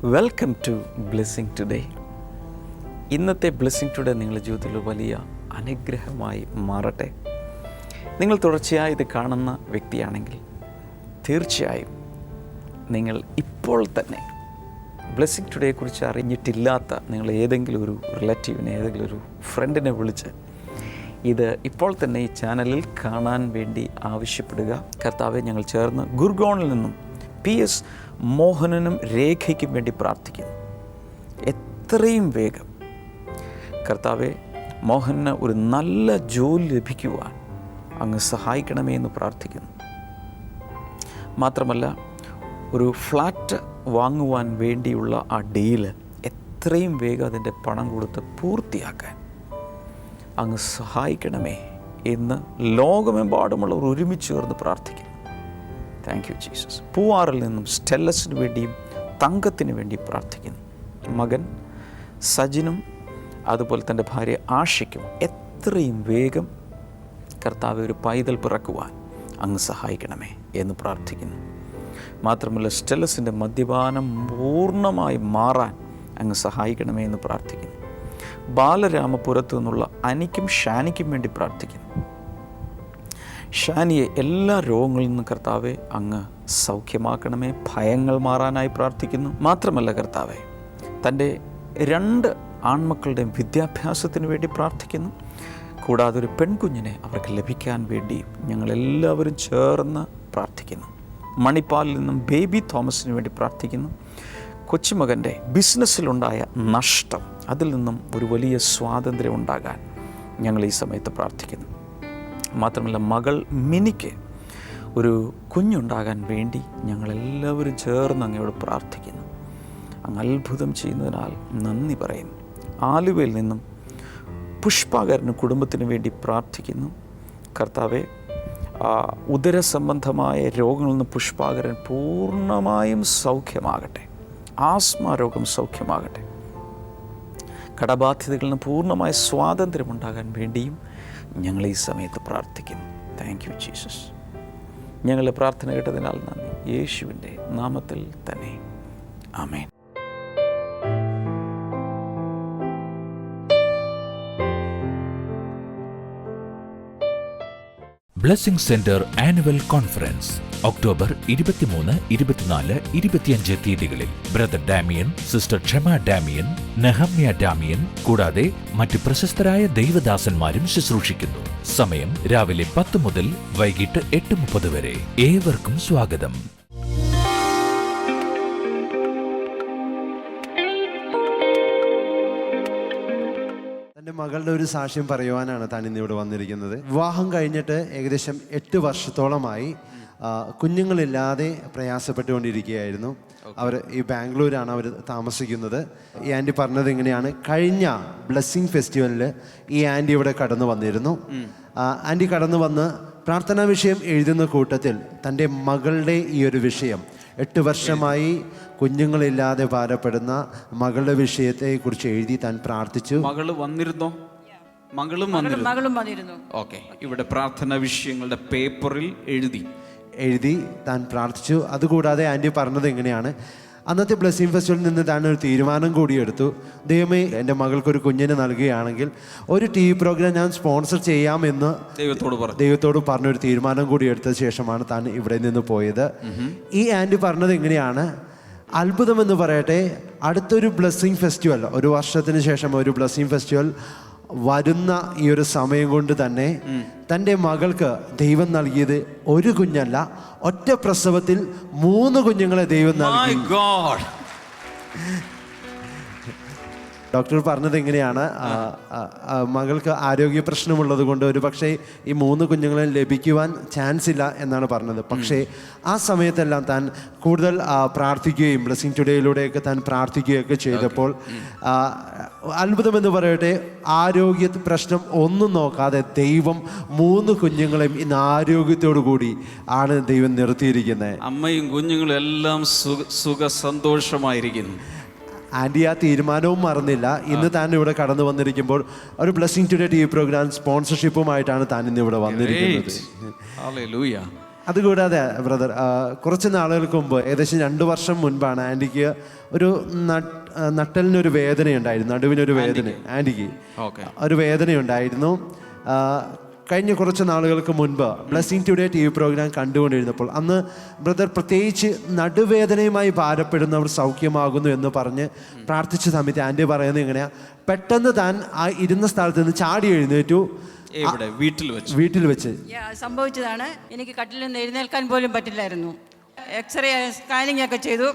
Welcome to blessing today. ഇന്നത്തെ blessing today നിങ്ങളുടെ ജീവിതത്തിൽ വലിയ അനുഗ്രഹമായി മാറട്ടെ. നിങ്ങൾ തുടർച്ചയായി ഇത് കാണുന്ന വ്യക്തിയാണെങ്കിൽ തീർച്ചയായും നിങ്ങൾ ഇപ്പോൾ തന്നെ ബ്ലെസ്സിങ് ടുഡേയെക്കുറിച്ച് അറിഞ്ഞിട്ടില്ലാത്ത നിങ്ങൾ ഏതെങ്കിലും ഒരു റിലേറ്റീവിനെ, ഏതെങ്കിലും ഒരു ഫ്രണ്ടിനെ വിളിച്ച് ഇത് ഇപ്പോൾ തന്നെ ഈ ചാനലിൽ കാണാൻ വേണ്ടി ആവശ്യപ്പെടുക. കർത്താവെ, ഞങ്ങൾ ചേർന്ന് ഗുർഗോണിൽ നിന്നും PS മോഹനനും രേഖയ്ക്കും വേണ്ടി പ്രാർത്ഥിക്കുന്നു. എത്രയും വേഗം കർത്താവെ, മോഹനന് ഒരു നല്ല ജോലി ലഭിക്കുവാൻ അങ്ങ് സഹായിക്കണമേ എന്ന് പ്രാർത്ഥിക്കുന്നു. മാത്രമല്ല, ഒരു ഫ്ലാറ്റ് വാങ്ങുവാൻ വേണ്ടിയുള്ള ആ ഡീല് എത്രയും വേഗം അതിൻ്റെ പണം കൊടുത്ത് പൂർത്തിയാക്കാൻ അങ്ങ് സഹായിക്കണമേ എന്ന് ലോകമെമ്പാടുമുള്ളവർ ഒരുമിച്ച് ചേർന്ന് പ്രാർത്ഥിക്കുന്നു. Thank you Jesus. പൂവാറിൽ നിന്നും സ്റ്റെല്ലസിന് വേണ്ടിയും തങ്കത്തിന് വേണ്ടി പ്രാർത്ഥിക്കുന്നു. മകൻ സജിനും അതുപോലെ തൻ്റെ ഭാര്യ ആഷിക്കും എത്രയും വേഗം കർത്താവ് ഒരു പൈതൽ പിറക്കുവാൻ അങ്ങ് സഹായിക്കണമേ എന്ന് പ്രാർത്ഥിക്കുന്നു. മാത്രമല്ല, സ്റ്റെല്ലസിൻ്റെ മദ്യപാനം പൂർണ്ണമായി മാറാൻ അങ്ങ് സഹായിക്കണമേ എന്ന് പ്രാർത്ഥിക്കുന്നു. ബാലരാമപുരത്തു നിന്നുള്ള അനിക്കും ഷാനിക്കും വേണ്ടി പ്രാർത്ഥിക്കുന്നു. ഷാനിയെ എല്ലാ രോഗങ്ങളിൽ നിന്നും കർത്താവെ അങ്ങ് സൗഖ്യമാക്കണമേ. ഭയങ്ങൾ മാറാനായി പ്രാർത്ഥിക്കുന്നു. മാത്രമല്ല കർത്താവെ, തൻ്റെ 2 ആൺമക്കളുടെയും വിദ്യാഭ്യാസത്തിന് വേണ്ടി പ്രാർത്ഥിക്കുന്നു. കൂടാതെ ഒരു പെൺകുഞ്ഞിനെ അവർക്ക് ലഭിക്കാൻ വേണ്ടി ഞങ്ങളെല്ലാവരും ചേർന്ന് പ്രാർത്ഥിക്കുന്നു. മണിപ്പാലിൽ നിന്നും ബേബി തോമസിന് വേണ്ടി പ്രാർത്ഥിക്കുന്നു. കൊച്ചുമകൻ്റെ ബിസിനസ്സിലുണ്ടായ നഷ്ടം, അതിൽ നിന്നും ഒരു വലിയ സ്വാതന്ത്ര്യം ഉണ്ടാകാൻ ഞങ്ങൾ ഈ സമയത്ത് പ്രാർത്ഥിക്കുന്നു. മാത്രമല്ല, മകൾ മിനിക്ക് ഒരു കുഞ്ഞുണ്ടാകാൻ വേണ്ടി ഞങ്ങളെല്ലാവരും ചേർന്ന് അങ്ങയോട് പ്രാർത്ഥിക്കുന്നു. അങ്ങ് അത്ഭുതം ചെയ്യുന്നതിനാൽ നന്ദി പറയുന്നു. ആലുവയിൽ നിന്നും പുഷ്പാകരന് കുടുംബത്തിന് വേണ്ടി പ്രാർത്ഥിക്കുന്നു. കർത്താവെ, ഉദരസംബന്ധമായ രോഗങ്ങളിൽ നിന്ന് പുഷ്പാകരൻ പൂർണ്ണമായും സൗഖ്യമാകട്ടെ. ആസ്മ രോഗം സൗഖ്യമാകട്ടെ. കടബാധ്യതകളിൽ നിന്ന് പൂർണ്ണമായ സ്വാതന്ത്ര്യമുണ്ടാകാൻ വേണ്ടിയും ഞങ്ങൾ ഈ സമയത്ത് പ്രാർത്ഥിക്കുന്നു. Thank you Jesus. ഞങ്ങളുടെ പ്രാർത്ഥന കേട്ടതിനാൽ നന്ദി. യേശുവിൻ്റെ നാമത്തിൽ തന്നെ ആമേൻ. Blessing centre annual conference October 23, 24, 25 തീയതികളിൽ brother Damian, sister Kshama Damian, Nehemiah Damian കൂടാതെ മറ്റ് പ്രശസ്തരായ ദൈവദാസന്മാരും ശുശ്രൂഷിക്കുന്നു. സമയം രാവിലെ 10 മുതൽ വൈകിട്ട് 8:30 വരെ. ഏവർക്കും സ്വാഗതം. മകളുടെ ഒരു സാക്ഷ്യം പറയുവാനാണ് താൻ ഇന്നിവിടെ വന്നിരിക്കുന്നത്. വിവാഹം കഴിഞ്ഞിട്ട് ഏകദേശം 8 വർഷത്തോളമായി കുഞ്ഞുങ്ങളില്ലാതെ പ്രയാസപ്പെട്ടുകൊണ്ടിരിക്കുകയായിരുന്നു. അവർ ഈ ബാംഗ്ലൂരാണ് അവർ താമസിക്കുന്നത്. ഈ ആൻറ്റി പറഞ്ഞത് ഇങ്ങനെയാണ്: കഴിഞ്ഞ ബ്ലെസ്സിങ് ഫെസ്റ്റിവലിൽ ഈ ആൻറ്റി ഇവിടെ കടന്നു വന്നിരുന്നു. ആൻറ്റി കടന്നു വന്ന് പ്രാർത്ഥനാ വിഷയം എഴുതുന്ന കൂട്ടത്തിൽ തൻ്റെ മകളുടെ ഈ ഒരു വിഷയം, 8 വർഷമായി കുഞ്ഞുങ്ങളില്ലാതെ ഭാരപ്പെടുന്ന മകളുടെ വിഷയത്തെക്കുറിച്ച് എഴുതി താൻ പ്രാർത്ഥിച്ചു. മകളും വന്നിരുന്നു. ഓക്കെ, ഇവിടെ പ്രാർത്ഥനാ വിഷയങ്ങളുടെ പേപ്പറിൽ എഴുതി താൻ പ്രാർത്ഥിച്ചു. അതുകൂടാതെ ആൻറ്റി പറഞ്ഞത് എങ്ങനെയാണ്: അന്നത്തെ ബ്ലെസ്സിംഗ് ഫെസ്റ്റിവലിൽ നിന്ന് താൻ ഒരു തീരുമാനം കൂടി എടുത്തു. ദൈവമേ, എൻ്റെ മകൾക്കൊരു കുഞ്ഞിനെ നൽകുകയാണെങ്കിൽ ഒരു TV പ്രോഗ്രാം ഞാൻ സ്പോൺസർ ചെയ്യാമെന്ന് ദൈവത്തോട് പറഞ്ഞൊരു തീരുമാനം കൂടി എടുത്ത ശേഷമാണ് താൻ ഇവിടെ നിന്ന് പോയത്. ഈ ആൻറ്റി പറഞ്ഞത് എങ്ങനെയാണ്: അത്ഭുതമെന്ന് പറയട്ടെ, അടുത്തൊരു ബ്ലെസ്സിംഗ് ഫെസ്റ്റിവൽ, 1 വർഷത്തിന് ശേഷം ഒരു ബ്ലെസ്സിംഗ് ഫെസ്റ്റിവൽ വരുന്ന ഈ ഒരു സമയം കൊണ്ട് തന്നെ തൻ്റെ മകൾക്ക് ദൈവം നൽകിയത് ഒരു കുഞ്ഞല്ല, ഒറ്റ പ്രസവത്തിൽ 3 കുഞ്ഞുങ്ങളെ ദൈവം നൽകി. ഡോക്ടർ പറഞ്ഞത് എങ്ങനെയാണ്: മകൾക്ക് ആരോഗ്യ പ്രശ്നമുള്ളത് കൊണ്ട് ഒരു പക്ഷേ ഈ 3 കുഞ്ഞുങ്ങളെ ലഭിക്കുവാൻ ചാൻസ് ഇല്ല എന്നാണ് പറഞ്ഞത്. പക്ഷേ ആ സമയത്തെല്ലാം താൻ കൂടുതൽ പ്രാർത്ഥിക്കുകയും ബ്ലെസ്സിംഗ് ടുഡേയിലൂടെയൊക്കെ താൻ പ്രാർത്ഥിക്കുകയൊക്കെ ചെയ്തപ്പോൾ അത്ഭുതമെന്ന് പറയട്ടെ, ആരോഗ്യ പ്രശ്നം ഒന്നും നോക്കാതെ ദൈവം 3 കുഞ്ഞുങ്ങളെയും ഇന്ന് ആരോഗ്യത്തോടു കൂടി ആണ് ദൈവം നിർത്തിയിരിക്കുന്നത്. അമ്മയും കുഞ്ഞുങ്ങളും എല്ലാം സുഖ സന്തോഷമായിരിക്കുന്നു. ആൻറ്റി ആ തീരുമാനവും മറന്നില്ല. ഇന്ന് താൻ ഇവിടെ കടന്നു വന്നിരിക്കുമ്പോൾ ഒരു ബ്ലെസ്സിംഗ് ടുഡേ TV പ്രോഗ്രാം സ്പോൺസർഷിപ്പുമായിട്ടാണ് താൻ ഇന്ന് ഇവിടെ വന്നിരിക്കുന്നത്. അതുകൂടാതെ ബ്രദർ, കുറച്ച് നാളുകൾക്ക് മുമ്പ്, ഏകദേശം 2 വർഷം മുൻപാണ് ആൻറ്റിക്ക് ഒരു നട്ടലിനൊരു വേദനയുണ്ടായിരുന്നു, നടുവിനൊരു വേദന. ആൻറ്റിക്ക് ഒരു വേദനയുണ്ടായിരുന്നു. കഴിഞ്ഞ കുറച്ച് നാളുകൾക്ക് മുൻപ് ബ്ലെസ്സിങ് ടുഡേ TV പ്രോഗ്രാം കണ്ടുകൊണ്ടിരുന്നപ്പോൾ അന്ന് ബ്രദർ പ്രത്യേകിച്ച് നടുവേദനയുമായി ഭാരപ്പെടുന്നവർ സൗഖ്യമാകുന്നു എന്ന് പറഞ്ഞ് പ്രാർത്ഥിച്ച സമയത്ത് ആൻറ്റി പറയുന്നത് എങ്ങനെയാ, പെട്ടെന്ന് താൻ ആ ഇരുന്ന സ്ഥലത്ത് നിന്ന് ചാടി എഴുന്നേറ്റു. വീട്ടിൽ വെച്ച് സംഭവിച്ചതാണ്. എനിക്ക് കട്ടിൽ നിന്ന് എഴുന്നേൽക്കാൻ പോലും പറ്റില്ലായിരുന്നു. എക്സ്റേ സ്കാനിങ് ഒക്കെ ചെയ്തു.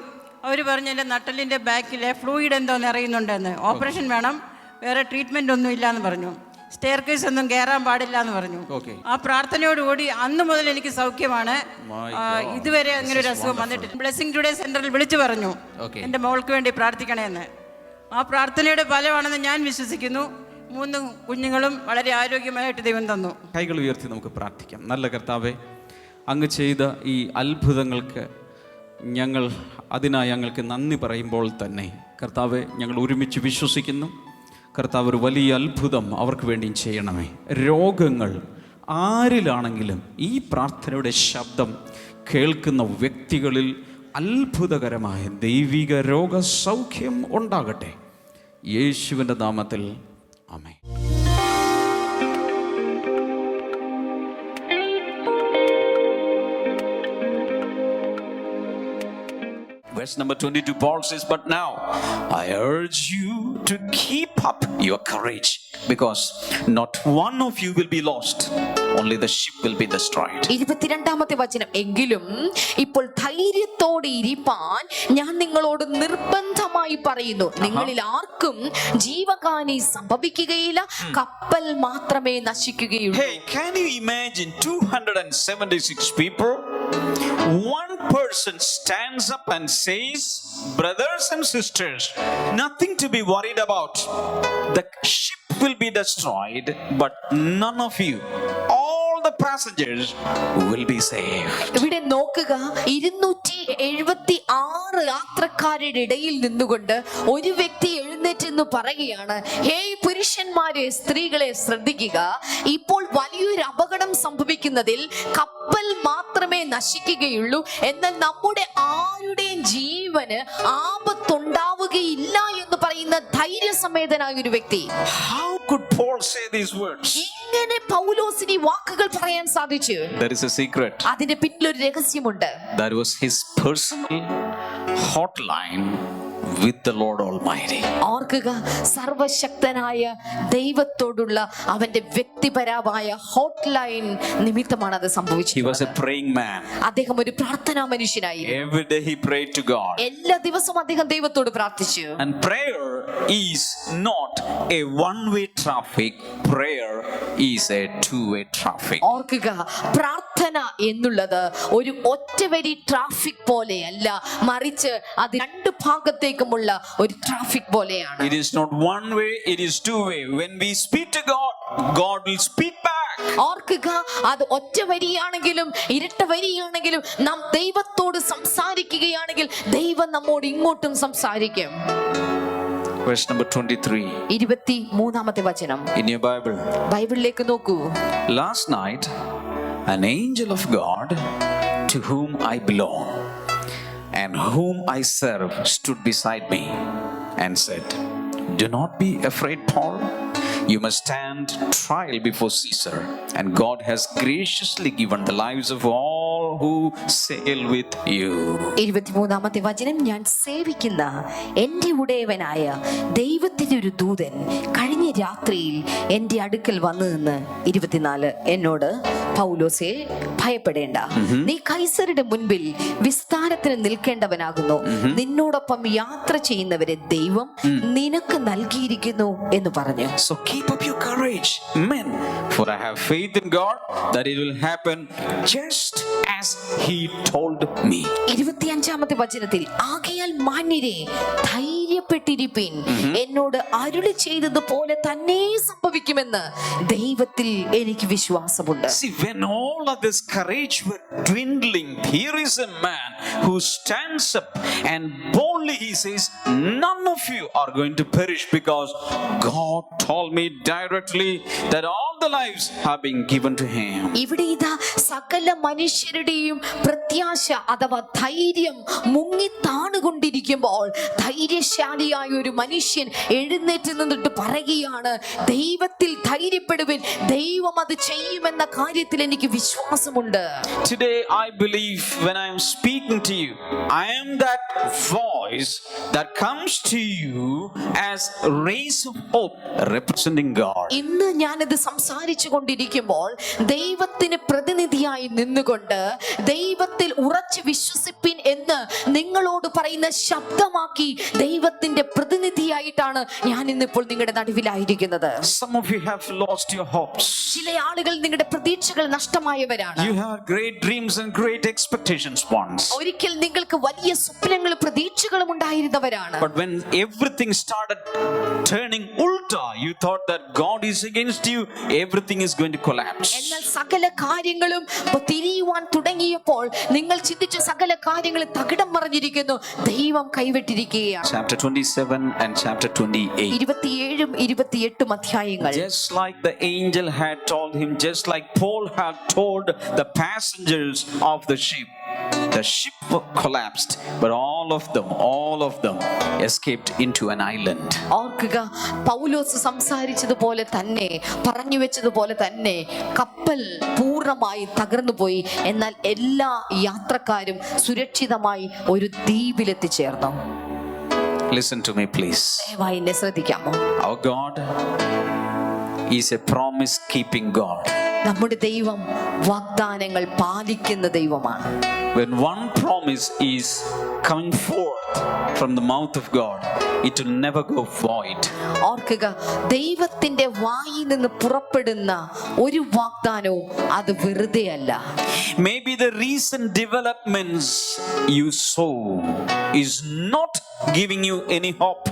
അവർ പറഞ്ഞു എൻ്റെ നട്ടലിൻ്റെ ബാക്കിലെ ഫ്ലൂയിഡ് എന്തോ നിറയുന്നുണ്ടെന്ന്, ഓപ്പറേഷൻ വേണം, വേറെ ട്രീറ്റ്മെൻ്റ് ഒന്നും ഇല്ലയെന്ന് പറഞ്ഞു. സ്റ്റെയർ കേസ് ഒന്നും കയറാൻ പാടില്ല എന്ന് പറഞ്ഞു. ആ പ്രാർത്ഥനയോടുകൂടി അന്ന് മുതൽ എനിക്ക് സൗഖ്യമാണ്. ഇതുവരെ അങ്ങനെ ഒരു അസുഖം വന്നിട്ടില്ല. ബ്ലെസ്സിങ് ടുഡേ സെന്ററിൽ വിളിച്ചു പറഞ്ഞു എൻ്റെ മോൾക്ക് വേണ്ടി പ്രാർത്ഥിക്കണമെന്ന്. ആ പ്രാർത്ഥനയുടെ ഫലമാണെന്ന് ഞാൻ വിശ്വസിക്കുന്നു. 3 കുഞ്ഞുങ്ങളും വളരെ ആരോഗ്യമായിട്ട് ദൈവം തന്നു. കൈകൾ ഉയർത്തി നമുക്ക് പ്രാർത്ഥിക്കാം. നല്ല കർത്താവേ, അങ്ങ് ചെയ്ത ഈ അത്ഭുതങ്ങൾക്ക് ഞങ്ങൾക്ക് നന്ദി പറയുമ്പോൾ തന്നെ കർത്താവെ, ഞങ്ങൾ ഒരുമിച്ച് വിശ്വസിക്കുന്നു. കർത്താവ് ഒരു വലിയ അത്ഭുതം അവർക്ക് വേണ്ടിയും ചെയ്യണമേ. രോഗങ്ങൾ ആരിലാണെങ്കിലും ഈ പ്രാർത്ഥനയുടെ ശബ്ദം കേൾക്കുന്ന വ്യക്തികളിൽ അത്ഭുതകരമായ ദൈവിക രോഗസൗഖ്യം ഉണ്ടാകട്ടെ. യേശുവിൻ്റെ നാമത്തിൽ ആമേൻ. Verse number 22, Paul says, but now I urge you to keep up your courage, because not one of you will be lost, only the ship will be destroyed. 22ാമത്തെ വചനം, എങ്കിലും ഇപ്പോൾ ധൈര്യത്തോടെ ഇരിപ്പാൻ ഞാൻ നിങ്ങളോട് നിർബന്ധമായി പറയുന്നു, നിങ്ങളിൽ ആർക്കും ജീവഹാനി സംഭവിക്കുകയില്ല, കപ്പൽ മാത്രമേ നശിക്കുകയുള്ളൂ. Hey, can you imagine 276 people? One person stands up and says, brothers and sisters, nothing to be worried about. The ship will be destroyed, but none of you, all the passengers will be saved. ഇവിടെ നോക്കുക, 276 യാത്രക്കാരുടെ ഇടയിൽ നിന്നുകൊണ്ട് ഒരു വ്യക്തി എഴുന്നേറ്റെന്ന് പറയുകയാണ്, hey പുരുഷന്മാരെ, സ്ത്രീകളെ ശ്രദ്ധിക്കുക, ഇപ്പോൾ വലിയൊരു അപകടം സംഭവിക്കുന്നതിൽ കപ്പൽ മാത്രമേ നശിക്കുകയുള്ളൂ, എന്നാൽ നമ്മുടെ ആരുടെയും ജീവന് ആപത്തുണ്ടാവുകയില്ല എന്ന് പറയുന്ന ധൈര്യസമേതനായ ഒരു വ്യക്തി. How could Paul say these words? ഇങ്ങനെ പൗലോസിന് വാക്കുകൾ പറയാൻ സാധിച്ചു? There is a secret. അതിന്റെ പിന്നിലൊരു രഹസ്യമുണ്ട്. That was his personal hotline with the Lord Almighty. ഓർക്കുക, സർവശക്തനായ ദൈവത്തോടുള്ള അവന്റെ വ്യക്തിപരമായ ഹോട്ട്ലൈൻ നിമിത്തമാണ് അത് സംഭവിച്ചത്. He was a praying man. അദ്ദേഹം ഒരു പ്രാർത്ഥനാ മനുഷ്യനായി. Every day he prayed to God. എല്ലാ ദിവസവും അദ്ദേഹം ദൈവത്തോട് പ്രാർത്ഥിച്ചു. And prayer is not a one-way traffic. Prayer is a two-way traffic. ഓർക്കുക, പ്രാർത്ഥന എന്നുള്ളത് ഒരു ഒറ്റവരി ട്രാഫിക് പോലെയല്ല, മറിച്ച് അത് 2 ഭാഗത്തേക്കുമുള്ള ഒരു ട്രാഫിക് പോലെയാണ്. It is not one way, it is two way. When we speak to God, God will speak back. ഓർക്കുക, അത് ഒറ്റ വരിയാണെങ്കിലും ഇരട്ട വരിയാണെങ്കിലും നാം ദൈവത്തോട് സംസാരിക്കുകയാണെങ്കിൽ ദൈവം നമ്മോട് ഇങ്ങോട്ടും സംസാരിക്കും. Verse number 23. 23ാമത്തെ വചനം. In your Bible. ബൈബിളിലേക്ക് നോക്കൂ. Last night, an angel of God to whom I belong and whom I serve stood beside me and said, do not be afraid, Paul. You must stand trial before Caesar, and God has graciously given the lives of all who sail with you. 23ാമത്തെ വചനം. ഞാൻ സേവിക്കുന്ന എൻ്റെ ഉടയവനായ ദൈവത്തിന്റെ ഒരു ദൂതൻ കഴിഞ്ഞ രാത്രിയിൽ എൻ്റെ അടുക്കൽ വന്നു നിന്ന് 24 എന്നോട്, പൗലോസേ, ഭയപ്പെടേണ്ട, നീ കൈസരുടെ മുൻപിൽ വിസ്താരത്തിന് നിൽക്കേണ്ടവനാകുന്നു, നിന്നോടൊപ്പം യാത്ര ചെയ്യുന്നവരെ ദൈവം നിനക്ക് നൽകിയിരിക്കുന്നു എന്ന് പറഞ്ഞു. So keep up your courage, men, for I have faith in God that it will happen just as he told me. 25ാമത്തെ വചനത്തിൽ, ആകയാൽ മാന്യരെ ധൈര്യപ്പെട്ടിരിപ്പിൻ, എന്നോട് അരുളി ചെയ്തതുപോലെ തന്നെ സംഭവിക്കുമെന്ന് ദൈവത്തിൽ എനിക്ക് വിശ്വാസമുണ്ട്. See, when all of this courage were dwindling, here is a man who stands up and boldly he says, none of you are going to perish, because God told me directly that all the lives have been given to him. ഇവിടെ ഇതാ സകല മനുഷ്യരുടെയും പ്രത്യാശ അഥവാ ധൈര്യം മുങ്ങി താണുകൊണ്ടിരിക്കുമ്പോൾ ധൈര്യശാലിയായ ഒരു മനുഷ്യൻ എഴുന്നേറ്റ് നിന്നിട്ട് പറയുകയാണ്, ദൈവത്തിൽ ധൈര്യപ്പെടുവിൻ, ദൈവം അത് ചെയ്യുമെന്ന കാര്യത്തിൽ എനിക്ക് വിശ്വാസമുണ്ട്. Today I believe when I am speaking to you, I am that voice that comes to you as rays of hope representing God. ഇന്ന് ഞാനിത് സംസാരിച്ചു കൊണ്ടിരിക്കുമ്പോൾ ദൈവത്തിന് പ്രതിനിധിയായി നിന്നുകൊണ്ട് ദൈവത്തിൽ ഉറച്ചു വിശ്വസിപ്പിൻ എന്ന് നിങ്ങളോട് പറയുന്ന ശബ്ദമാക്കി ദൈവത്തിന്റെ പ്രതിനിധിയായിട്ടാണ് ഞാൻ ഇന്നിപ്പോൾ നിങ്ങളുടെ നടുവിലായിരിക്കുന്നത്. Some of you have lost your hopes. ചില ആളുകൾ നിങ്ങളുടെ പ്രതീക്ഷകൾ നഷ്ടമായവരാണ്. You have great dreams and great expectations once. ഒരിക്കൽ നിങ്ങൾക്ക് വലിയ സ്വപ്നങ്ങളും പ്രതീക്ഷകളും ഉണ്ടായിരുന്നവരാണ്. But when everything started turning ulta, you thought that God is against you, everything is going to collapse. എന്നാൽ സകല കാര്യങ്ങളും തിരിയുവാൻ തുടങ്ങിയപ്പോൾ നിങ്ങൾ ചിന്തിച്ച സകല കാര്യങ്ങളും തകിടം മറിഞ്ഞിരിക്കുന്നു, ദൈവം കൈവിട്ടിരിക്കുകയാണ്. Chapter 27 and chapter 28. 27 28 അധ്യായങ്ങൾ. Just like the angel had told him, just like Paul had told the passengers of the ship collapsed, but all of them escaped into an island. ഓർക്കുക, പൗലോസ് സംസാരിച്ചതുപോലെ തന്നെ പറഞ്ഞു വെച്ചതുപോലെ തന്നെ കപ്പൽ പൂർണ്ണമായി തകർന്നുപോയി. എന്നാൽ എല്ലാ യാത്രക്കാരും സുരക്ഷിതമായി ഒരു ദ്വീപിലെത്തിച്ചേർന്നു. Listen to me, please. ദയവായി എന്നെ ശ്രദ്ധിക്കാമോ? Our God is a promise-keeping God. നമ്മുടെ ദൈവം വാഗ്ദാനങ്ങൾ പാലിക്കുന്ന ദൈവമാണ്. When one promise is coming forth from the mouth of God, it will never go void. ഓർക്കുക, ദൈവത്തിന്റെ വായിൽ നിന്ന് പുറപ്പെടുന്ന ഒരു വാഗ്ദാനവും അത് വെറുതെയല്ല. Maybe the recent developments you saw is not giving you any hope.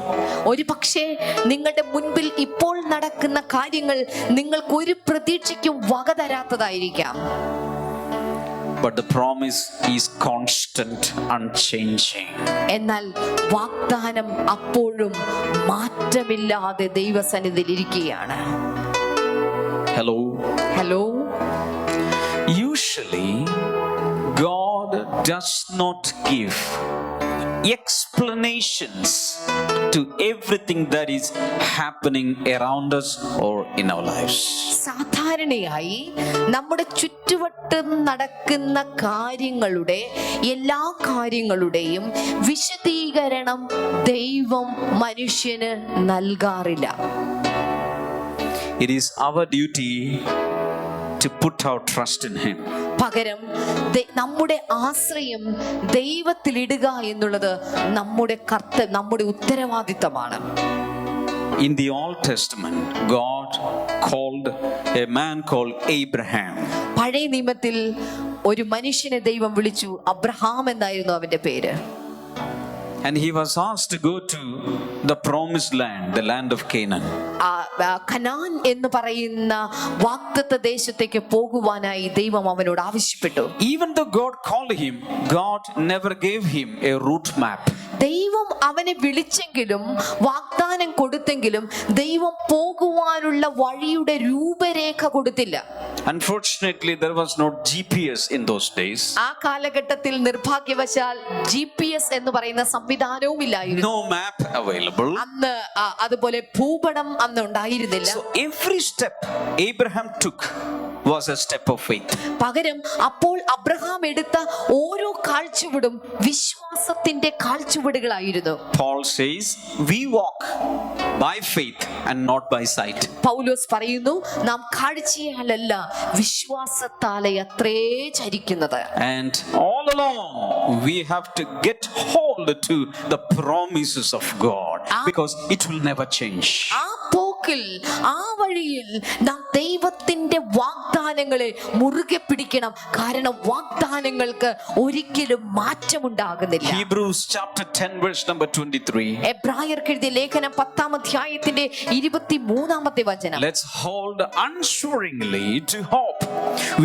ഒരു പക്ഷേ നിങ്ങളുടെ മുൻപിൽ ഇപ്പോൾ നടക്കുന്ന കാര്യങ്ങൾ നിങ്ങൾക്ക് ഒരു പ്രതീക്ഷയ്ക്കും വക തരാത്തതായിരിക്കാം. But the promise is constant, unchanging. എന്നാൽ വാഗ്ദാനം അപ്പോഴും മാറ്റമില്ലാതെ ദൈവസന്നിധിയിൽ ഇരിക്കുകയാണ്. Hello. Usually, God does not give explanations to everything that is happening around us or in our lives. സാധാരണയായി നമ്മുടെ ചുറ്റുവട്ടം നടക്കുന്ന എല്ലാ കാര്യങ്ങളുടെയും വിശദീകരണം ദൈവം മനുഷ്യന് നൽകാറില്ല. It is our duty to put our trust in Him. പകരം നമ്മുടെ ആശ്രയം ദൈവത്തിലിടുക എന്നുള്ളത് നമ്മുടെ ഉത്തരവാദിത്തമാണ്. In the Old Testament, God called a man called Abraham. പഴയ നിയമത്തിൽ ഒരു മനുഷ്യനെ ദൈവം വിളിച്ചു, അബ്രഹാം എന്നായിരുന്നു അവന്റെ പേര്. And he was asked to go to the promised land, the land of Canaan. Canaan എന്ന് പറയുന്ന വാഗ്ദത്ത ദേശത്തേക്ക് പോകുവാനായി ദൈവം അവനോട് ആവശ്യപ്പെട്ടു. Even though God called him, God never gave him a route map. ദൈവം അവനെ വിളിച്ചെങ്കിലും വാഗ്ദാനം കൊടുത്തെങ്കിലും ദൈവം പോകുവാനുള്ള വഴിയുടെ രൂപരേഖ കൊടുത്തില്ല. Unfortunately, there was no GPS in those days. ആ കാലഘട്ടത്തിൽ നിർഭാഗ്യവശാൽ GPS എന്ന് പറയുന്ന സംവിധാനവും ഇല്ലായിരുന്നു. No map available. അന്ന് അതുപോലെ ഭൂപടം അന്ന് ഉണ്ടായിരുന്നില്ല. So every step Abraham took was a step of faith. പകരം അപ്പോൾ അബ്രഹാം എടുത്ത ഓരോ കാഴ്ചവടും വിശ്വാസത്തിന്റെ കാഴ്ചവടുകളായിരുന്നു. Paul says, we walk by faith and not by sight. പൗലോസ് പറയുന്നു, നാം കാഴ്ചയാലല്ല വിശ്വാസത്താലെ അത്രേ ചരിക്കുന്നത്. And all along we have to get hold to the promises of God, because it will never change. ആ പോക്കിൽ ആ വഴിയിൽ നാം ദൈവത്തിന്റെ വാഗ്ദാനങ്ങളെ മുറുകെ പിടിക്കണം. കാരണം വാഗ്ദാനങ്ങൾക്ക് ഒരിക്കലും മാറ്റമുണ്ടാകുന്നില്ല. Hebrews chapter 10 verse number 23. എബ്രായർക്ക് എഴുതിയ ലേഖനം 10-ാം അധ്യായത്തിന്റെ 23-ാമത്തെ വചനം. Let's hold unswervingly to hope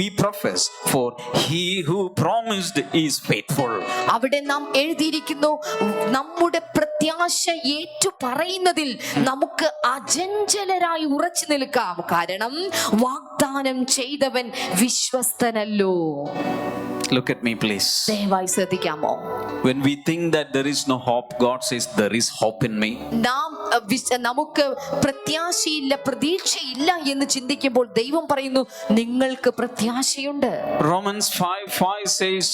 we profess, for he who promised is faithful. അവിടെ നാം എഴുതിയിരിക്കുന്നു, നമ്മുടെ പ്രത്യാശ പ്രത്യാശ ഏറ്റു പറയുന്നതിൽ നമുക്ക് അചഞ്ചലരായി ഉറച്ചു നിൽക്കാം. കാരണം വാഗ്ദാനം ചെയ്തവൻ വിശ്വസ്തനല്ലോ. Look at me, please. ദയവായി ശ്രദ്ധിക്കാമോ? When we think that there is no hope, God says there is hope in me. നമുക്ക് പ്രത്യാശയില്ല, പ്രതീക്ഷയില്ല എന്ന് ചിന്തിക്കുമ്പോൾ ദൈവം പറയുന്നു നിങ്ങൾക്ക് പ്രത്യാശയുണ്ട്. Romans 5:5 says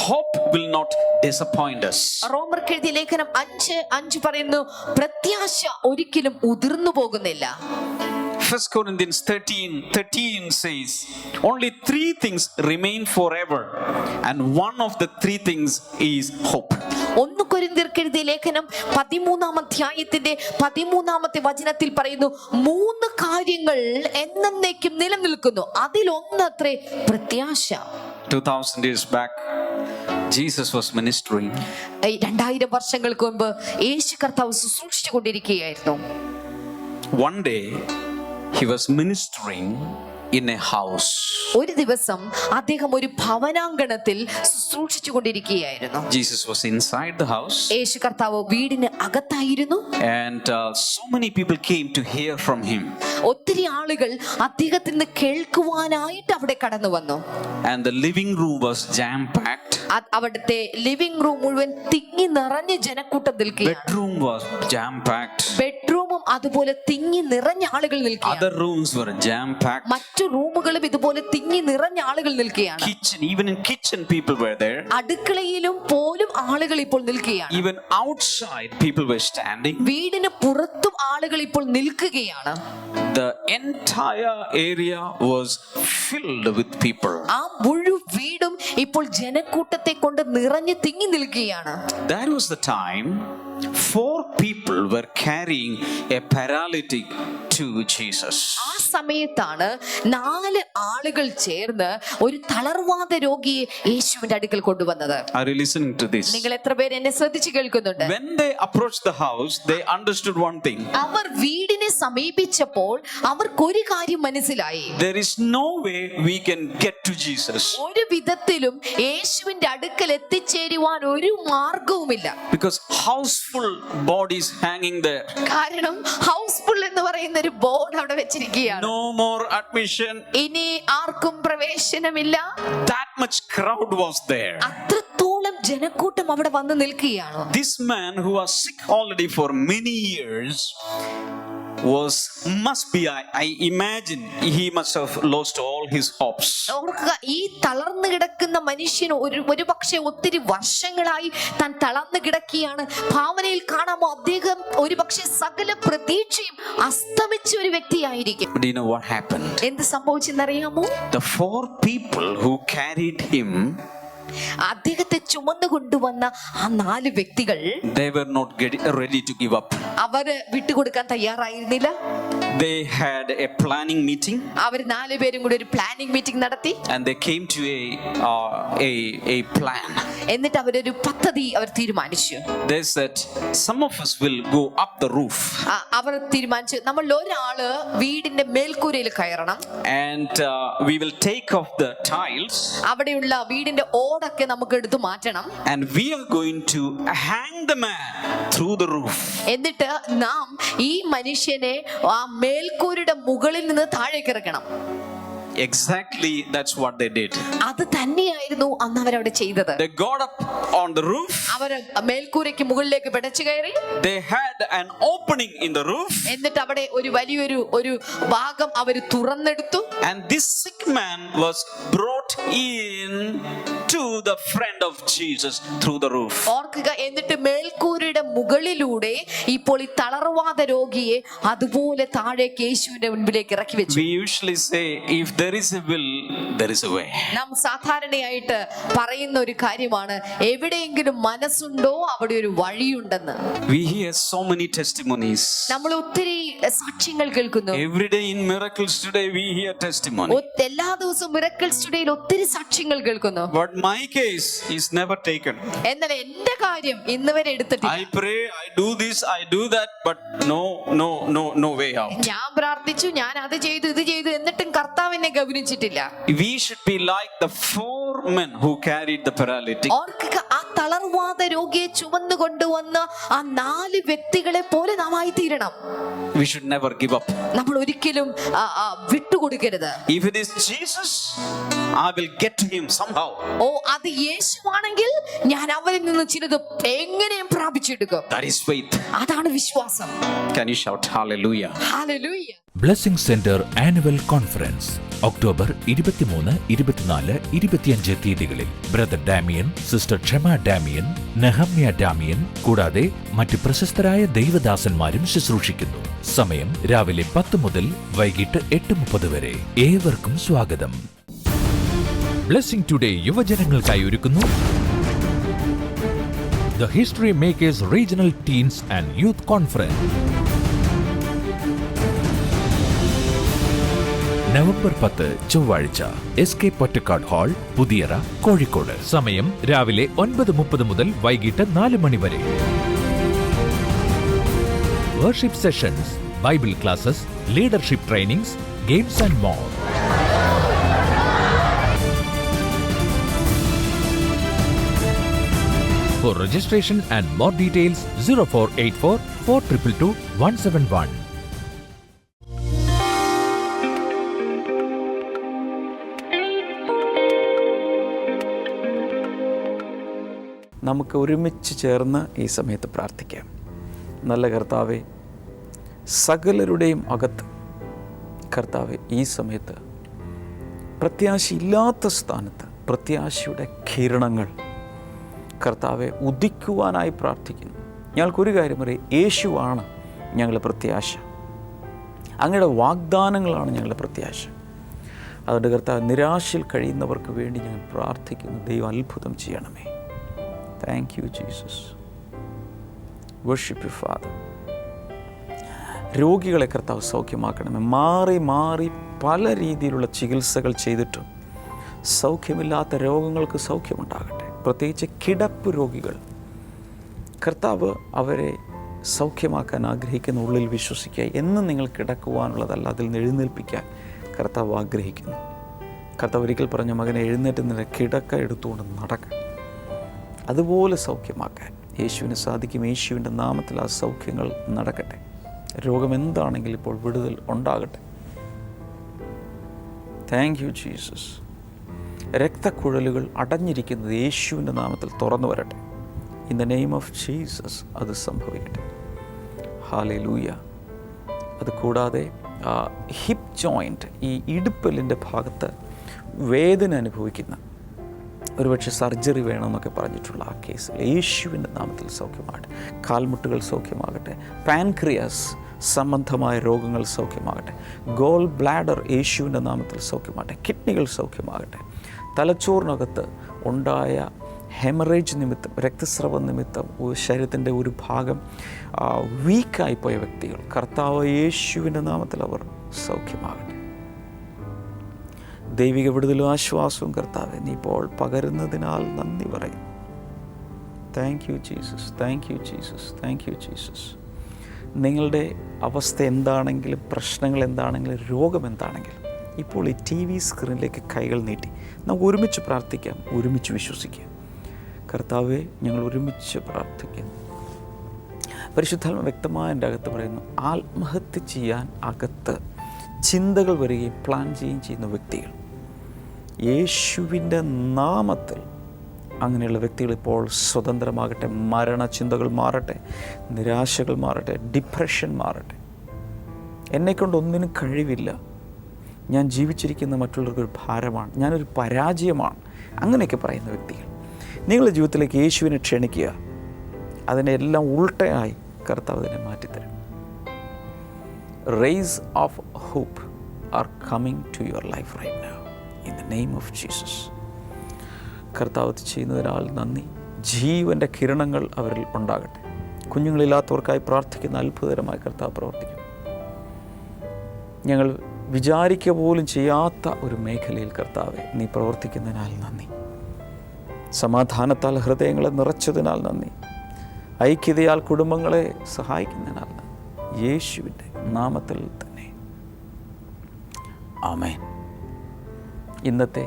hope will not disappoint us. റോമർക്ക് എഴുതിയ ലേഖനം 5:5 പറയുന്നു പ്രത്യാശ ഒരിക്കലും ഉതിർന്നു പോകുന്നില്ല. 1 Corinthians 13 says only 3 things remain forever, and one of the 3 things is hope. 1 കൊരിന്ത്യർക്ക് എഴുതിയ ലേഖനം 13-ാം അധ്യായത്തിന്റെ 13-ാമത്തെ വചനത്തിൽ പറയുന്നു 3 കാര്യങ്ങൾ എന്നേക്കും നിലനിൽക്കുന്നു, അതിലൊന്നത്രേ പ്രത്യാശ. 2000 years back Jesus was ministering. 2000 വർഷങ്ങൾക്ക് മുൻപ് യേശു കർത്താവ് ശുശ്രൂഷിച്ചുകൊണ്ടിരിക്കുകയായിരുന്നു. One day he was ministering in a house. ഒരു ദിവസം അദ്ദേഹം ഒരു ഭവനാങ്കണത്തിൽ ശുശ്രൂഷിച്ചുകൊണ്ടിരിക്കുകയായിരുന്നു. Jesus was inside the house, യേശു കർത്താവ് വീടിന് അകത്തായിരുന്നു. and so many people came to hear from him. ഒത്തിരി ആളുകൾ അദ്ദേഹത്തിൽ നിന്ന് കേൾക്കുവാനായിട്ട് അവിടെ കടന്നു വന്നു. And the living room was jam packed. അവിടുത്തെ ലിവിംഗ് റൂം മുഴുവൻ തിങ്ങി നിറഞ്ഞ് ജനക്കൂട്ടം നിൽക്കുകയാണ്. Bedroom was jam packed. ബെഡ്റൂമും അതുപോലെ തിങ്ങി നിറഞ്ഞ ആളുകൾ നിൽക്കുകയാണ്. Other rooms were jam packed. മറ്റു റൂമുകളും ഇതുപോലെ തിങ്ങി നിറഞ്ഞ ആളുകൾ നിൽക്കുകയാണ്. Kitchen, even in kitchen people were there. അടുക്കളയിലും പോലും ആളുകൾ ഇപ്പോൾ നിൽക്കുകയാണ്. Even outside people were standing. വീടിന് പുറത്തും ആളുകൾ ഇപ്പോൾ നിൽക്കുകയാണ്. The entire area was filled with people. ആ മുഴുവൻ വീടും ഇപ്പോൾ ജനക്കൂട്ടത്തെ കൊണ്ട് നിറഞ്ഞു തിങ്ങി നിൽക്കുകയാണ്. That was the time 4 people were carrying a paralytic to Jesus. ആ സമയത്താണ് 4 ആളുകൾ ചേർന്ന് ഒരു തളർവാദ രോഗിയെ യേശുവിന്റെ അടുക്കൽ കൊണ്ടുവന്നത്. Are you listening to this? നിങ്ങൾ എത്ര പേര് എന്നെ ശ്രദ്ധിച്ചു കേൾക്കുന്നുണ്ട്? When they approached the house, they understood one thing. അവർ വീടിനെ സമീപിച്ചപ്പോൾ അവർക്കൊരു കാര്യം മനസ്സിലായി. There is no way we can get to Jesus. ഒരു വിധത്തിലും യേശുവിന്റെ അടുക്കൽ എത്തിച്ചേരുവാൻ ഒരു മാർഗവുമില്ല. Because houseful bodies hanging there. കാരണം ഹൗസ്ഫുൾ എന്ന് പറയുന്ന ഒരു ബോർഡ് അവിടെ വെച്ചിരിക്കുകയാണ്. No more admission. ഇനി ആർക്കും പ്രവേശനമില്ല. That much crowd was there. അത്രത്തോളം ജനക്കൂട്ടം അവിടെ വന്ന് നിൽക്കുകയാണ്. This man who was sick already for many years must be, I imagine he must have lost all his hopes. ഓർക്കുക, ഈ തളർന്നു കിടക്കുന്ന മനുഷ്യന് ഒരു പക്ഷേ ഒത്തിരി വർഷങ്ങളായി താൻ തളർന്നു കിടക്കുകയാണ്. ഭാവനയിൽ കാണാമോ അദ്ദേഹം ഒരു പക്ഷേ സകല പ്രതീക്ഷയും അസ്തമിച്ച ഒരു വ്യക്തിയായിരിക്കും. But you know what happened? എന്ത് സംഭവിച്ചെന്നറിയാമോ? The 4 people who carried him, അദ്ദേഹത്തെ ചുമന്നു കൊണ്ടുവന്ന ആ 4 വ്യക്തികൾ they were not ready to give up. അവര് വിട്ടുകൊടുക്കാൻ തയ്യാറായിരുന്നില്ല. They had a planning meeting. അവർ 4 പേരും കൂടി ഒരു പ്ലാനിംഗ് മീറ്റിംഗ് നടത്തി. And they came to a plan. എന്നിട്ട് അവരൊരു പദ്ധതി അവർ തീരുമാനിച്ചു. They said some of us will go up the roof. അവർ തീരുമാനിച്ചു നമ്മൾ ഒരാള് വീടിന്റെ മേൽക്കൂരയിൽ കയറണം. And we will take off the tiles. അവിടെയുള്ള വീടിന്റെ ഓടൊക്കെ നമുക്ക് എടുത്തു മാറ്റണം. And we are going to hang the man through the roof. എന്നിട്ട് നാം ഈ മനുഷ്യനെ ആ മേൽക്കൂരയുടെ മുകളിൽ നിന്ന് താഴേക്ക് ഇറക്കണം. Exactly, that's what they did. അത് തന്നെയായിരുന്നു അന്ന് അവരവിടെ ചെയ്തത്. They got up on the roof. അവര് മേൽക്കൂരയ്ക്ക് മുകളിലേക്ക് പിടച്ചു കയറി. They had an opening in the roof. എന്നിട്ട് അവിടെ ഒരു വലിയൊരു ഭാഗം അവർ തുറന്നെടുത്തു. And this sick man was brought in to the friend of Jesus through the roof. ഓർക്കുക, എന്നിട്ട് മേൽക്കൂരയുടെ മുകളിലൂടെ ഇപ്പോൾ ഈ തളർവാദ രോഗിയെ അതുപോലെ താഴേക്ക് യേശുവിന്റെ മുൻപിലേക്ക് ഇറക്കി വെച്ചു. We usually say if there is a will, there is a way. നാം സാധാരണയായിട്ട് പറയുന്ന ഒരു കാര്യമാണ് എവിടെയെങ്കിലും മനസ്സുണ്ടോ അവിടെ ഒരു വഴിയുണ്ടെന്ന്. We hear so many testimonies. നമ്മൾ ഒത്തിരി സാക്ഷ്യങ്ങൾ കേൾക്കുന്നു. Every day in Miracles Today we hear testimony. എല്ലാ ദിവസവും മിറക്കിൾസ് ടുഡേയിൽ ഒത്തിരി സാക്ഷ്യങ്ങൾ കേൾക്കുന്നു. But my case is never taken. എന്നാൽ എന്റെ കാര്യം ഇന്ന് വരെ എടുത്തിട്ടില്ല. I pray, I do this, I do that, but no way out. ഞാൻ പ്രാർത്ഥിച്ചു, ഞാൻ അത് ചെയ്തു, ഇത് ചെയ്തു, എന്നിട്ടും കർത്താവ് എന്നെ ഗൗനിച്ചിട്ടില്ല. We should be like the 4 men who carried the paralytic. ഓർക്കുക, ആ തളർവാദ രോഗിയെ ചുമന്നു കൊണ്ടുവന്ന ആ 4 വ്യക്തികളെ പോലെ നാം ആയി തീരണം. We should never give up. നമ്മൾ ഒരിക്കലും വിട്ടുകൊടുക്കരുത്. If it is Jesus, I will get to him somehow. അത് യേശുവാണെങ്കിൽ ഞാൻ അവനിൽ നിന്ന് ചിലത് എങ്ങനെയും പ്രാപിച്ചെടുക്കും. That is faith. അതാണ് വിശ്വാസം. Can you shout hallelujah? Hallelujah. Blessing centre annual conference October 23, 24, 25 തീയതികളിൽ brother Damian, sister Kshama Damian, Nehemiah Damian കൂടാതെ മറ്റ് പ്രശസ്തരായ ദൈവദാസന്മാരും ശുശ്രൂഷിക്കുന്നു. സമയം രാവിലെ 10 മുതൽ വൈകിട്ട് 8:30 വരെ. ഏവർക്കും സ്വാഗതം. ബ്ലെസ്സിംഗ് ടുഡേ യുവജനങ്ങൾക്കായി ഒരുക്കുന്നു the history makers regional teens and youth conference. November 10 ചൊവ്വാഴ്ച SK പൊറ്റക്കാട് ഹാൾ, പുതിയറ, കോഴിക്കോട്. സമയം രാവിലെ 9:30 മുതൽ വൈകിട്ട് 4 മണി വരെ. Worship sessions, Bible classes, leadership trainings, games and more. For registration and more details 0484 422 171. നമുക്ക് ഒരുമിച്ച് ചേർന്ന് ഈ സമയത്ത് പ്രാർത്ഥിക്കാം. നല്ല കർത്താവേ, സകലരുടെയും അകത്ത് കർത്താവെ ഈ സമയത്ത് പ്രത്യാശയില്ലാത്ത സ്ഥാനത്ത് പ്രത്യാശയുടെ കിരണങ്ങൾ കർത്താവെ ഉദിക്കുവാനായി പ്രാർത്ഥിക്കുന്നു. ഞങ്ങൾക്കൊരു കാര്യം അറിയാം, യേശുവാണ് ഞങ്ങളുടെ പ്രത്യാശ. അങ്ങയുടെ വാഗ്ദാനങ്ങളാണ് ഞങ്ങളുടെ പ്രത്യാശ. അതുകൊണ്ട് കർത്താവ്, നിരാശയിൽ കഴിയുന്നവർക്ക് വേണ്ടി ഞങ്ങൾ പ്രാർത്ഥിക്കുന്നു. ദൈവം അത്ഭുതം ചെയ്യണമേ. Thank you Jesus. Worship you father. രോഗികളെ കർത്താവ് സൗഖ്യമാക്കണമേ. മാറി മാറി പല രീതിയിലുള്ള ചികിത്സകൾ ചെയ്തിട്ടും സൗഖ്യമില്ലാത്ത രോഗങ്ങൾക്ക് സൗഖ്യമുണ്ടാകട്ടെ. പ്രത്യേകിച്ച് കിടപ്പ് രോഗികൾ, കർത്താവ് അവരെ സൗഖ്യമാക്കാൻ ആഗ്രഹിക്കുന്ന, ഉള്ളിൽ വിശ്വസിക്കുക. എന്നും നിങ്ങൾ കിടക്കുവാനുള്ളതല്ല, അതിൽ നിന്ന് എഴുന്നേൽപ്പിക്കാൻ കർത്താവ് ആഗ്രഹിക്കുന്നു. കർത്താവ് ഒരിക്കൽ പറഞ്ഞ, മകനെ എഴുന്നേറ്റ് നിന്റെ കിടക്ക എടുത്തുകൊണ്ട് നടക്കണം. അതുപോലെ സൗഖ്യമാക്കാൻ യേശുവിന് സാധിക്കും. യേശുവിൻ്റെ നാമത്തിൽ ആ സൗഖ്യങ്ങൾ നടക്കട്ടെ. രോഗം എന്താണെങ്കിലും ഇപ്പോൾ വിടുതൽ ഉണ്ടാകട്ടെ. Thank you Jesus. രക്തക്കുഴലുകൾ അടഞ്ഞിരിക്കുന്നത് യേശുവിൻ്റെ നാമത്തിൽ തുറന്നു വരട്ടെ. In the name of Jesus അത് സംഭവിക്കട്ടെ. ഹല്ലേലൂയ. അതുകൂടാതെ ഹിപ്പ് ജോയിൻറ്റ്, ഈ ഇടുപ്പലിൻ്റെ ഭാഗത്ത് വേദന അനുഭവിക്കുന്ന, ഒരുപക്ഷെ സർജറി വേണമെന്നൊക്കെ പറഞ്ഞിട്ടുള്ള ആ കേസിൽ യേശുവിൻ്റെ നാമത്തിൽ സൗഖ്യമാകട്ടെ. കാൽമുട്ടുകൾ സൗഖ്യമാകട്ടെ. പാൻക്രിയാസ് സംബന്ധമായ രോഗങ്ങൾ സൗഖ്യമാകട്ടെ. ഗോൾ ബ്ലാഡർ യേശുവിൻ്റെ നാമത്തിൽ സൗഖ്യമാകട്ടെ. കിഡ്നികൾ സൗഖ്യമാകട്ടെ. തലച്ചോറിനകത്ത് ഉണ്ടായ ഹെമറേജ് നിമിത്തം, രക്തസ്രവം നിമിത്തം ശരീരത്തിൻ്റെ ഒരു ഭാഗം വീക്കായിപ്പോയ വ്യക്തികൾ, കർത്താവ് യേശുവിൻ്റെ നാമത്തിൽ അവർ സൗഖ്യമാകട്ടെ. ദൈവിക വിടുതലും ആശ്വാസവും കർത്താവെ നീ ഇപ്പോൾ പകരുന്നതിനാൽ നന്ദി പറയും. Thank you Jesus. Thank you Jesus. Thank you Jesus. നിങ്ങളുടെ അവസ്ഥ എന്താണെങ്കിലും, പ്രശ്നങ്ങൾ എന്താണെങ്കിലും, രോഗം എന്താണെങ്കിലും, ഇപ്പോൾ ഈ TV സ്ക്രീനിലേക്ക് കൈകൾ നീട്ടി നമുക്ക് ഒരുമിച്ച് പ്രാർത്ഥിക്കാം, ഒരുമിച്ച് വിശ്വസിക്കാം. കർത്താവെ, ഞങ്ങൾ ഒരുമിച്ച് പ്രാർത്ഥിക്കുന്നു. പരിശുദ്ധാത്മ വ്യക്തമായ എൻ്റെ അകത്ത് പറയുന്നു, ആത്മഹത്യ ചെയ്യാൻ അകത്ത് ചിന്തകൾ വരികയും പ്ലാൻ ചെയ്യുകയും ചെയ്യുന്ന വ്യക്തികൾ, യേശുവിൻ്റെ നാമത്തിൽ അങ്ങനെയുള്ള വ്യക്തികൾ ഇപ്പോൾ സ്വതന്ത്രമാകട്ടെ. മരണചിന്തകൾ മാറട്ടെ, നിരാശകൾ മാറട്ടെ, ഡിപ്രഷൻ മാറട്ടെ. എന്നെക്കൊണ്ട് ഒന്നിനും കഴിവില്ല, ഞാൻ ജീവിച്ചിരിക്കുന്ന മറ്റുള്ളവർക്കൊരു ഭാരമാണ്, ഞാനൊരു പരാജയമാണ്, അങ്ങനെയൊക്കെ പറയുന്ന വ്യക്തികൾ, നിങ്ങളുടെ ജീവിതത്തിലേക്ക് യേശുവിനെ ക്ഷണിക്കുക. അതിനെ എല്ലാം ഉൾട്ടയായി കർത്താവ് അതിനെ മാറ്റിത്തരും. Rays of hope are coming to your life right now in the name of Jesus. കർത്താവ് ചെയ്യുന്നതിനാൽ നന്ദി. ജീവൻ്റെ കിരണങ്ങൾ അവരിൽ ഉണ്ടാകട്ടെ. കുഞ്ഞുങ്ങളില്ലാത്തവർക്കായി പ്രാർത്ഥിക്കുന്ന അത്ഭുതകരമായി കർത്താവ് പ്രവർത്തിക്കും. ഞങ്ങൾ വിചാരിക്കുക പോലും ചെയ്യാത്ത ഒരു മേഖലയിൽ കർത്താവെ നീ പ്രവർത്തിക്കുന്നതിനാൽ നന്ദി. സമാധാനത്താൽ ഹൃദയങ്ങളെ നിറച്ചതിനാൽ നന്ദി. ഐക്യതയാൽ കുടുംബങ്ങളെ സഹായിക്കുന്നതിനാൽ നന്ദി. യേശുവിൻ്റെ നാമത്തിൽ തന്നെ ആമേൻ. ഇന്നത്തെ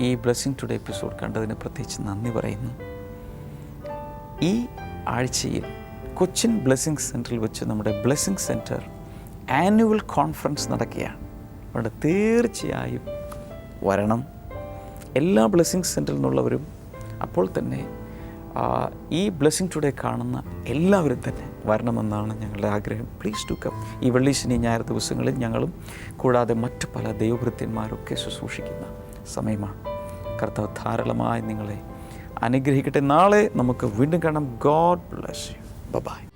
ഈ ബ്ലെസ്സിംഗ് ടുഡേ എപ്പിസോഡ് കണ്ടതിന് പ്രത്യേകിച്ച് നന്ദി പറയുന്നു. ഈ ആഴ്ചയിൽ കൊച്ചിൻ ബ്ലെസ്സിങ് സെൻറ്ററിൽ വെച്ച് നമ്മുടെ ബ്ലെസ്സിങ് സെൻറ്റർ ആനുവൽ കോൺഫറൻസ് നടക്കുകയാണ്. അവിടെ തീർച്ചയായും വരണം. എല്ലാ ബ്ലെസ്സിങ് സെൻറ്ററിൽ നിന്നുള്ളവരും അപ്പോൾ തന്നെ ഈ ബ്ലെസ്സിങ് ടുഡേ കാണുന്ന എല്ലാവരും തന്നെ വരണമെന്നാണ് ഞങ്ങളുടെ ആഗ്രഹം. Please to come. ഈ വെള്ളി, ശനി, ഞായർ ദിവസങ്ങളിൽ ഞങ്ങളും കൂടാതെ മറ്റു പല ദൈവഭൃത്യന്മാരൊക്കെ ശുശ്രൂഷിക്കുന്ന സമയമാണ്. കർത്താവ് ധാരാളമായി നിങ്ങളെ അനുഗ്രഹിക്കട്ടെ. നാളെ നമുക്ക് വീണ്ടും കാണാം. God bless you. ബൈ.